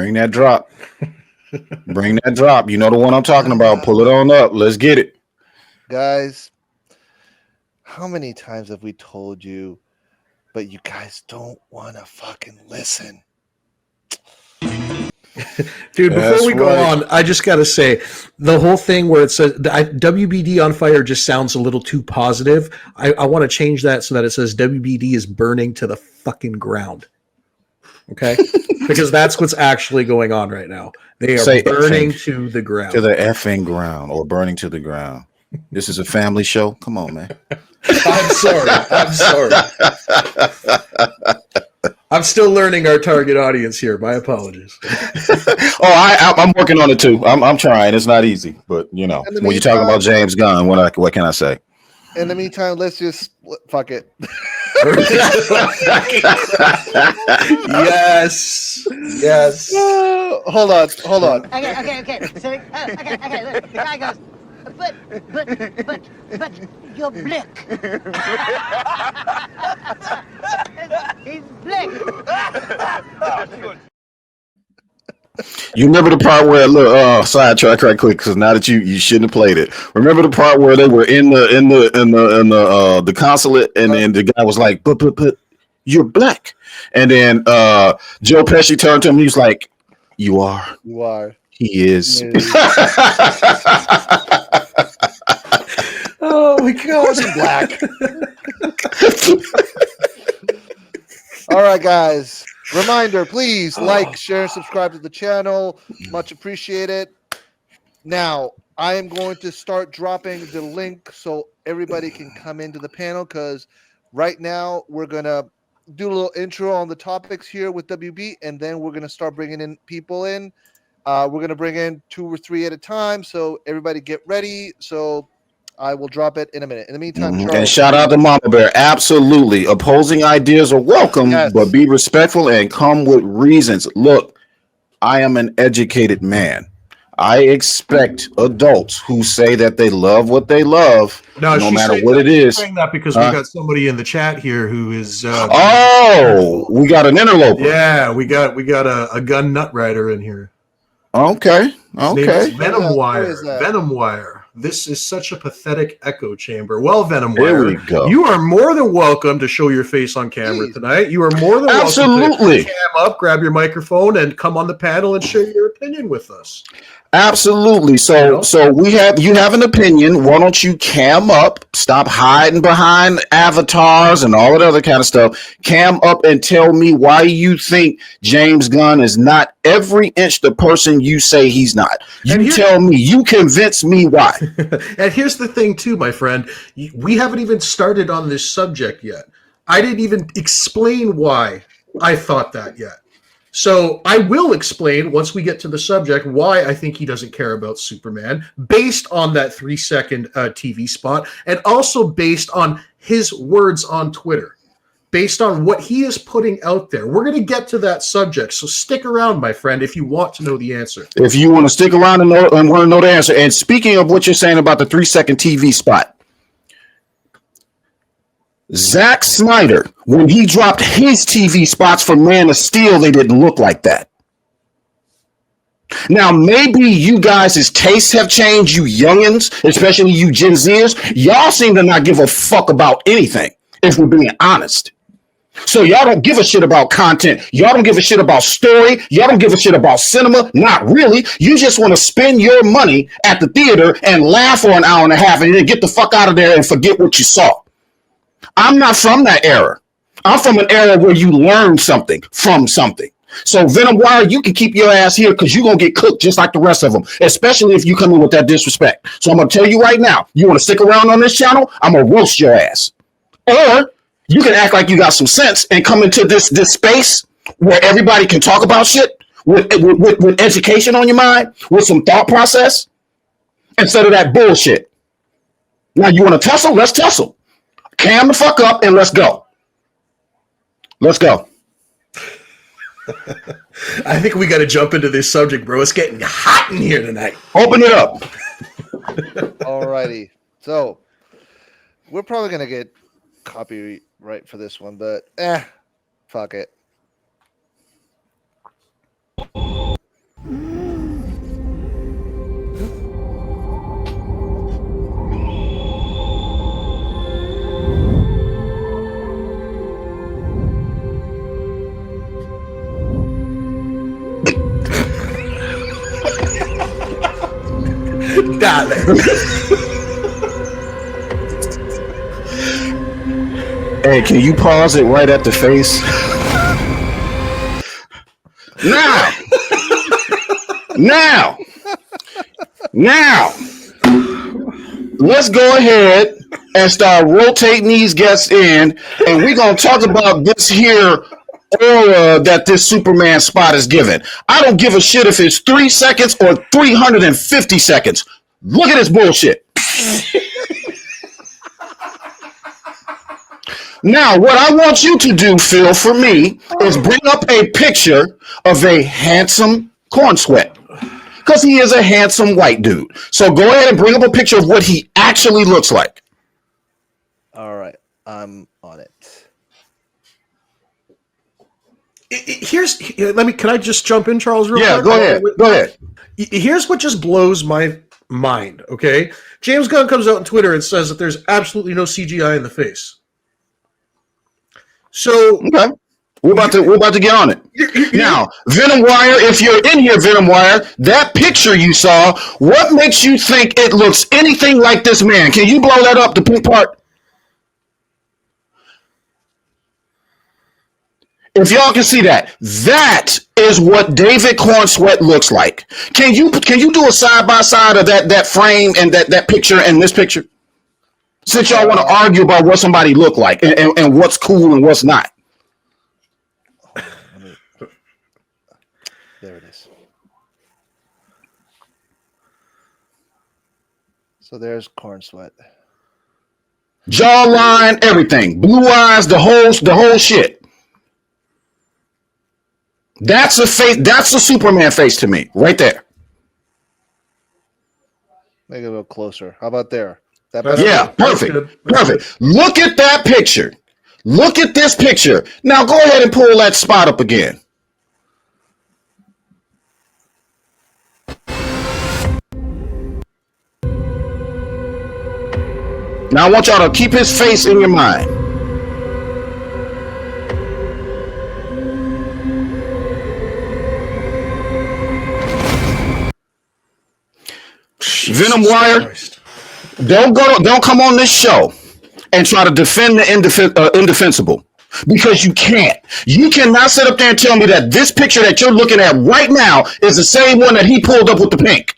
Bring that drop. Bring that drop. You know the one I'm talking about. Pull it on up. Let's get it. Guys, how many times have we told you, but you guys don't want to fucking listen? Dude, before we go on, I just got to say, the whole thing where it says WBD on fire just sounds a little too positive. I want to change that so that it says WBD is burning to the fucking ground. Okay? Because that's what's actually going on right now. They are burning to the ground. To the effing ground, or burning to the ground. This is a family show. Come on, man. I'm sorry. I'm still learning our target audience here. My apologies. I'm working on it too. I'm trying. It's not easy, but you know, when you're talking about James Gunn, what can I say? In the meantime, let's just fuck it. Yes. Hold on. Okay. So, okay. Look, the guy goes, but you're black. He's black. You remember the part where sidetrack right quick, because now that you shouldn't have played it. Remember the part where they were in the consulate, and then the guy was like, but you're black, and then Joe Pesci turned to him and he was like, you are. He is. Oh my God, he's black. All right, guys. Reminder, please like, share, and subscribe to the channel. Much appreciated. Now, I am going to start dropping the link so everybody can come into the panel, because right now we're going to do a little intro on the topics here with WB, and then we're going to start bringing in people in. We're going to bring in 2 or 3 at a time, so everybody get ready. So I will drop it in a minute. In the meantime, Charles, and shout out to Mama Bear. Absolutely. Opposing ideas are welcome, but be respectful and come with reasons. Look, I am an educated man. I expect adults who say that they love what they love, no matter what it is. Saying that because we got somebody in the chat here who is. We got an interloper. Yeah, we got a gun nut rider in here. Okay. Venom Wire. This is such a pathetic echo chamber. Well, Venom Wire, we go. You are more than welcome to show your face on camera tonight. You are more than welcome to cam up, grab your microphone, and come on the panel and share your opinion with us. Absolutely. So you have an opinion. Why don't you cam up? Stop hiding behind avatars and all that other kind of stuff. Cam up and tell me why you think James Gunn is not every inch the person you say he's not. You tell me. You convince me why. And here's the thing, too, my friend. We haven't even started on this subject yet. I didn't even explain why I thought that yet. So I will explain once we get to the subject why I think he doesn't care about Superman, based on that 3-second TV spot, and also based on his words on Twitter, based on what he is putting out there. We're going to get to that subject, so stick around, my friend, if you want to know the answer. If you want to stick around and want to know the answer. And speaking of what you're saying about the 3-second TV spot, Zack Snyder, when he dropped his TV spots for Man of Steel, they didn't look like that. Now, maybe you guys' tastes have changed, you youngins, especially you Gen Zers. Y'all seem to not give a fuck about anything, if we're being honest. So y'all don't give a shit about content. Y'all don't give a shit about story. Y'all don't give a shit about cinema. Not really. You just want to spend your money at the theater and laugh for an hour and a half and then get the fuck out of there and forget what you saw. I'm not from that era. I'm from an era where you learn something from something. So Venom Wire, you can keep your ass here because you're going to get cooked just like the rest of them, especially if you come in with that disrespect. So I'm going to tell you right now, you want to stick around on this channel, I'm going to roast your ass. Or you can act like you got some sense and come into this space where everybody can talk about shit with education on your mind, with some thought process, instead of that bullshit. Now you want to tussle? Let's tussle. Cam the fuck up and let's go. Let's go. I think we got to jump into this subject, bro. It's getting hot in here tonight. Open it up. Alrighty. So we're probably going to get copyright for this one, but fuck it. darling. Hey, can you pause it right at the face? Now, let's go ahead and start rotating these guests in, and we're going to talk about this here aura that this Superman spot is given. I don't give a shit if it's 3 seconds or 350 seconds. Look at this bullshit. Now, what I want you to do, Phil, for me, is bring up a picture of a handsome Corn Sweat. Because he is a handsome white dude. So go ahead and bring up a picture of what he actually looks like. All right, I'm on it. Can I just jump in, Charles? Real quick? Go ahead. Here's what just blows my mind, okay? James Gunn comes out on Twitter and says that there's absolutely no CGI in the face. So okay, we're about to get on it now. Venom Wire, if you're in here, Venom Wire, that picture you saw, what makes you think it looks anything like this man? Can you blow that up, the pink part? If y'all can see that, that is what David Corn Sweat looks like. Can you do a side by side of that frame and that picture and this picture? Since y'all want to argue about what somebody look like and what's cool and what's not. There it is. So there's Corn Sweat. Jawline, everything. Blue eyes, the whole shit. That's a face. That's a Superman face to me, right there. Make it a little closer. How about there? Yeah, perfect. Look at that picture. Look at this picture. Now go ahead and pull that spot up again. Now I want y'all to keep his face in your mind. Venom Wire, don't come on this show and try to defend the indefensible, because you can't. You cannot sit up there and tell me that this picture that you're looking at right now is the same one that he pulled up with the pink.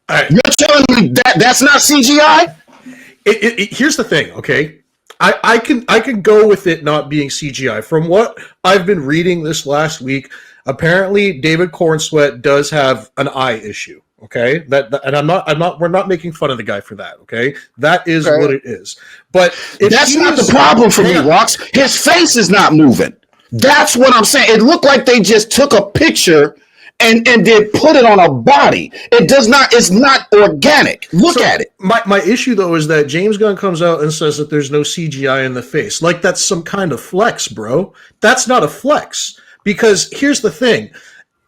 Right. You're telling me that that's not CGI? Here's the thing, okay? I can go with it not being CGI. From what I've been reading this last week, apparently David Corn Sweat does have an eye issue. Okay, we're not making fun of the guy for that. Okay, that is what it is. But that's not the problem for me, Rox. His face is not moving. That's what I'm saying. It looked like they just took a picture and then put it on a body. It does not. It's not organic. Look at it. My issue though is that James Gunn comes out and says that there's no CGI in the face. Like that's some kind of flex, bro. That's not a flex. Because here's the thing.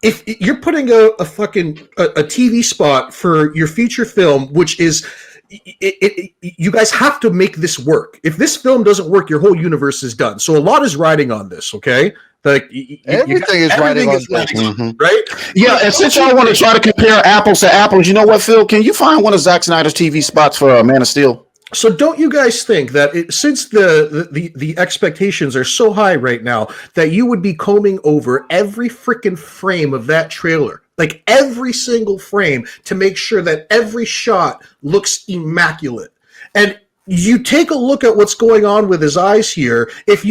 If you're putting a TV spot for your feature film, which is, you guys have to make this work. If this film doesn't work, your whole universe is done. So a lot is riding on this, okay? Like everything is riding on this, right? Yeah, and since y'all want to try to compare apples to apples, you know what, Phil? Can you find one of Zack Snyder's TV spots for Man of Steel? So don't you guys think that since the expectations are so high right now that you would be combing over every freaking frame of that trailer, like every single frame, to make sure that every shot looks immaculate? And you take a look at what's going on with his eyes here. If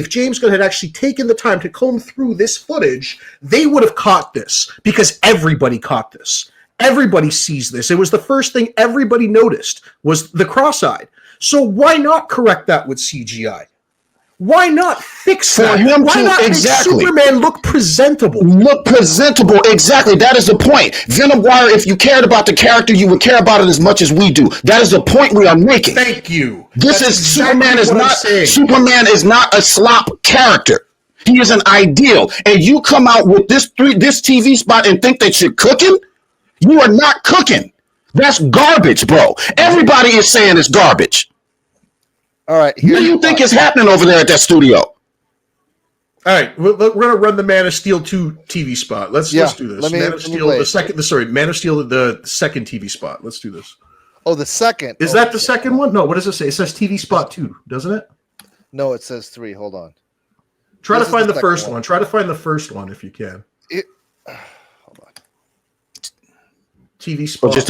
James Gunn had actually taken the time to comb through this footage, they would have caught this, because everybody caught this. Everybody sees this. It was the first thing everybody noticed was the cross-eyed. So why not correct that with CGI? Why not fix that? Him why not make Superman look presentable? Look presentable, exactly. That is the point. Venom Wire, if you cared about the character, you would care about it as much as we do. That is the point we are making. Thank you. That's exactly Superman is not a slop character. He is an ideal. And you come out with this TV spot and think that you're cooking? You are not cooking. That's garbage, bro. Everybody is saying it's garbage. All right. What do you think is happening over there at that studio? All right, we're going to run the Man of Steel 2 TV spot. Let's do this. Man of Steel, the second. Man of Steel, the second TV spot. Let's do this. Oh, the second. Is that the second one? No. What does it say? It says TV spot 2, doesn't it? No, it says 3. Hold on. Try to find the first one. Try to find the first one if you can. Hold on. TV spot. Well, just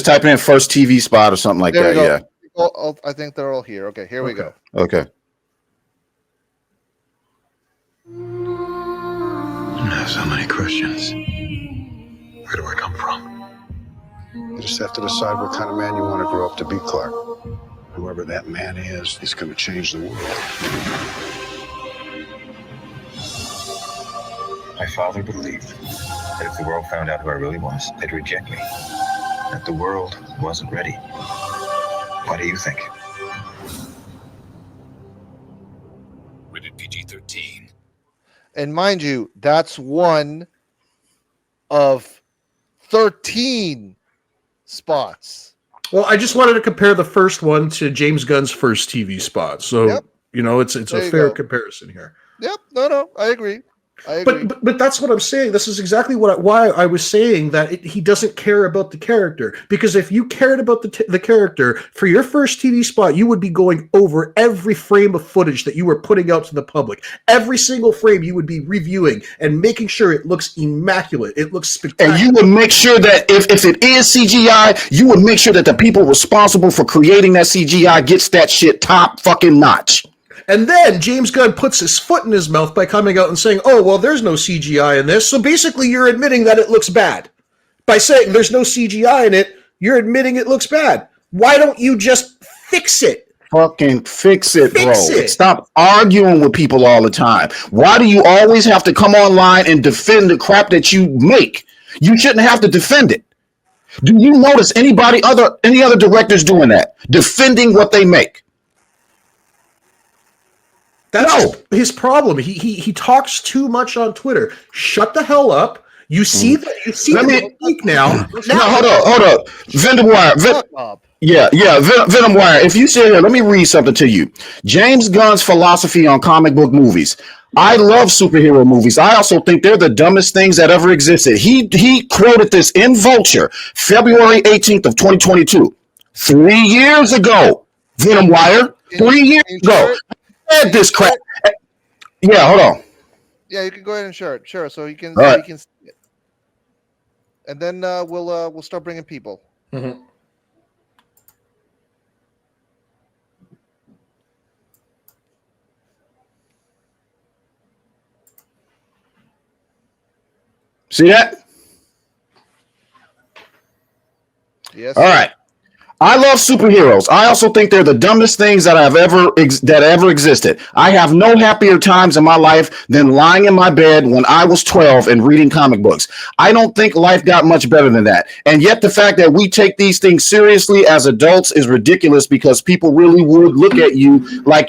type in first TV spot or something like that. Yeah. Oh, I think they're all here. Okay, here we go. Okay. I have so many questions. Where do I come from? You just have to decide what kind of man you want to grow up to be, Clark. Whoever that man is, he's going to change the world. My father believed that if the world found out who I really was, they'd reject me. That the world wasn't ready. What do you think? Rated PG-13. And mind you, that's one of 13 spots. Well, I just wanted to compare the first one to James Gunn's first TV spot. So, it's a fair comparison here. Yep. No, I agree. But that's what I'm saying. This is exactly why I was saying that he doesn't care about the character. Because if you cared about the character for your first TV spot, you would be going over every frame of footage that you were putting out to the public. Every single frame you would be reviewing and making sure it looks immaculate. It looks spectacular. And you would make sure that if it is CGI, you would make sure that the people responsible for creating that CGI gets that shit top fucking notch. And then James Gunn puts his foot in his mouth by coming out and saying, oh, well, there's no CGI in this. So basically you're admitting that it looks bad. By saying there's no CGI in it, you're admitting it looks bad. Why don't you just fix it? Fucking fix it, bro. Fix it. Stop arguing with people all the time. Why do you always have to come online and defend the crap that you make? You shouldn't have to defend it. Do you notice any other directors doing that? Defending what they make? That's his problem. He talks too much on Twitter. Shut the hell up. You see that? You see the leak now. No, hold up. Venom Wire. Venom Wire. If you sit here, let me read something to you. James Gunn's philosophy on comic book movies. I love superhero movies. I also think they're the dumbest things that ever existed. He quoted this in Vulture, February 18th of 2022. 3 years ago. Venom Wire. 3 years ago. This crap. Yeah, hold on. Yeah, you can go ahead and share it. Sure, so you can see it. And then we'll start bringing people. Mm-hmm. See that? Yes. All right. I love superheroes. I also think they're the dumbest things that ever existed. I have no happier times in my life than lying in my bed when I was 12 and reading comic books. I don't think life got much better than that. And yet the fact that we take these things seriously as adults is ridiculous because people really would look at you like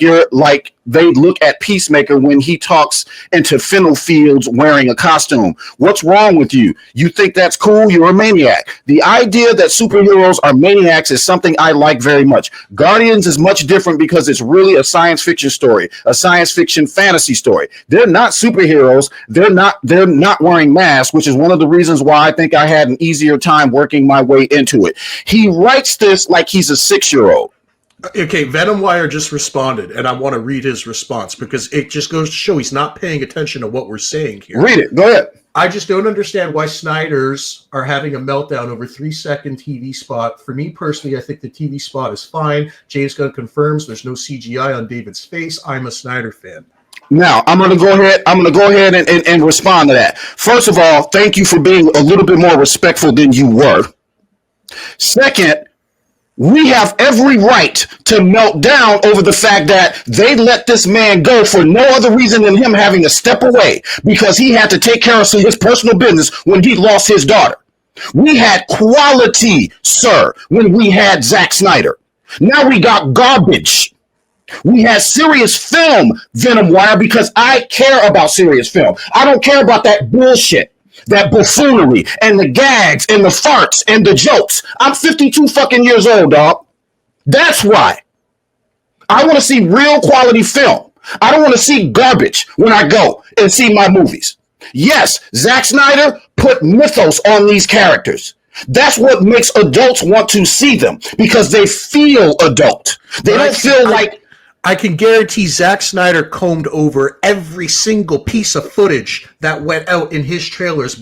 they look at Peacemaker when he talks into fennel fields wearing a costume. What's wrong with you? You think that's cool? You're a maniac. The idea that superheroes are maniacs is something I like very much. Guardians is much different because it's really a science fiction story, a science fiction fantasy story. They're not superheroes. They're not wearing masks, which is one of the reasons why I think I had an easier time working my way into it. He writes this like he's a 6-year-old. Okay, Venom Wire just responded, and I want to read his response because it just goes to show he's not paying attention to what we're saying here. Read it. Go ahead. I just don't understand why Snyders are having a meltdown over 3-second TV spot. For me personally, I think the TV spot is fine. James Gunn confirms there's no CGI on David's face. I'm a Snyder fan. Now, I'm going to go ahead and respond to that. First of all, thank you for being a little bit more respectful than you were. Second, we have every right to melt down over the fact that they let this man go for no other reason than him having to step away because he had to take care of his personal business when he lost his daughter. We had quality, sir, when we had Zack Snyder. Now we got garbage. We had serious film, Venom Wire, because I care about serious film. I don't care about that bullshit. That buffoonery and the gags and the farts and the jokes. I'm 52 fucking years old, dog. That's why. I want to see real quality film. I don't want to see garbage when I go and see my movies. Yes, Zack Snyder put mythos on these characters. That's what makes adults want to see them because they feel adult. They don't feel like. I can guarantee Zack Snyder combed over every single piece of footage that went out in his trailers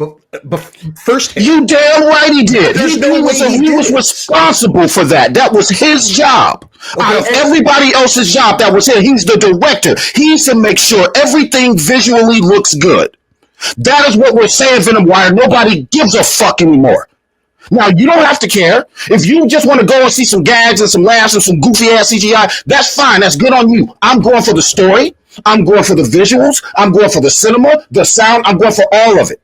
firsthand. You damn right he did. He was responsible for that. That was his job. Out of everybody else's job that was here, he's the director. He's to make sure everything visually looks good. That is what we're saying, Venom Wire. Nobody gives a fuck anymore. Now, you don't have to care. If you just want to go and see some gags and some laughs and some goofy-ass CGI, that's fine. That's good on you. I'm going for the story. I'm going for the visuals. I'm going for the cinema, the sound. I'm going for all of it.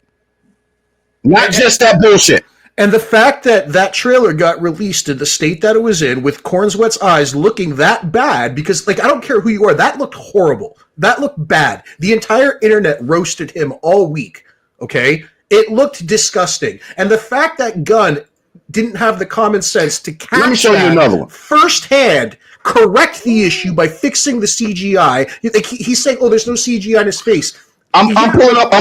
Not just that bullshit. And the fact that that trailer got released in the state that it was in with Cornsweat's eyes looking that bad, because, like, I don't care who you are, that looked horrible. That looked bad. The entire internet roasted him all week, okay? It looked disgusting. And the fact that Gunn didn't have the common sense to catch Let me show you another one. Firsthand, correct the issue by fixing the CGI. Like he's saying, "Oh, there's no CGI in his face." I'm pulling up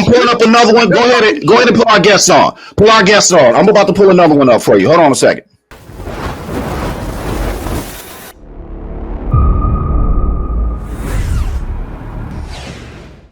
another one. Go ahead and pull our guests on. Pull our guests on. I'm about to pull another one up for you. Hold on a second.